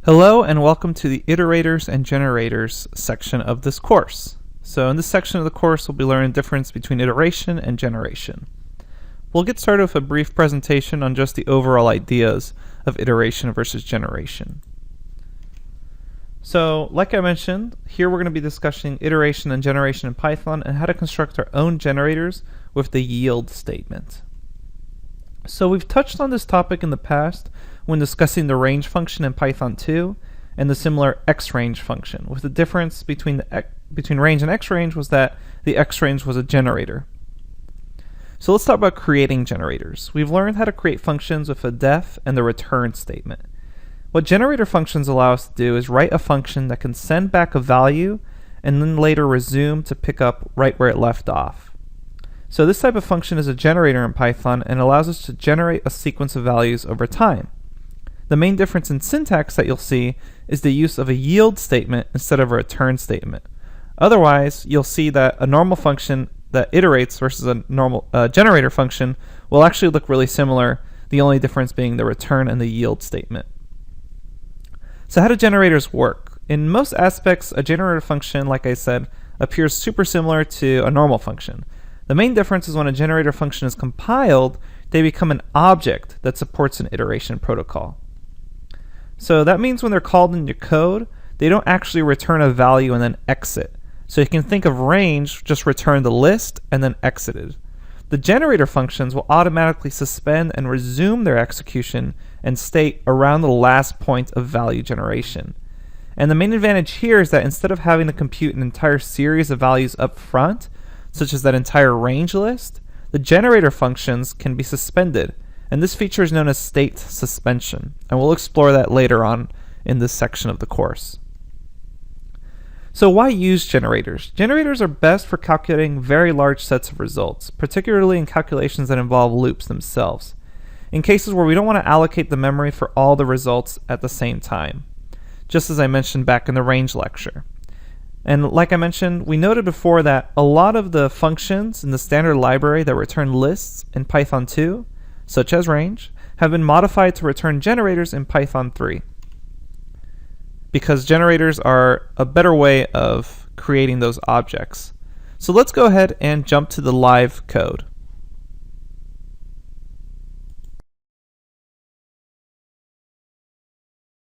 Hello and welcome to the iterators and generators section of this course. So in this section of the course we'll be learning the difference between iteration and generation. We'll get started with a brief presentation on just the overall ideas of iteration versus generation. So like I mentioned, here we're going to be discussing iteration and generation in Python and how to construct our own generators with the yield statement. So we've touched on this topic in the past when discussing the range function in Python 2 and the similar xrange function, with the difference between range and xrange was that the xrange was a generator. So let's talk about creating generators. We've learned how to create functions with a def and the return statement. What generator functions allow us to do is write a function that can send back a value and then later resume to pick up right where it left off. So this type of function is a generator in Python and allows us to generate a sequence of values over time. The main difference in syntax that you'll see is the use of a yield statement instead of a return statement. Otherwise, you'll see that a normal function that iterates versus a normal generator function will actually look really similar, the only difference being the return and the yield statement. So how do generators work? In most aspects, a generator function, like I said, appears super similar to a normal function. The main difference is when a generator function is compiled, they become an object that supports an iteration protocol. So that means when they're called in your code, they don't actually return a value and then exit. So you can think of range just return the list and then exited. The generator functions will automatically suspend and resume their execution and state around the last point of value generation. And the main advantage here is that instead of having to compute an entire series of values up front, such as that entire range list, the generator functions can be suspended, and this feature is known as state suspension, and we'll explore that later on in this section of the course. So why use generators? Generators are best for calculating very large sets of results, particularly in calculations that involve loops themselves, in cases where we don't want to allocate the memory for all the results at the same time, just as I mentioned back in the range lecture. And like I mentioned, we noted before that a lot of the functions in the standard library that return lists in Python 2, such as range, have been modified to return generators in Python 3, because generators are a better way of creating those objects. So let's go ahead and jump to the live code.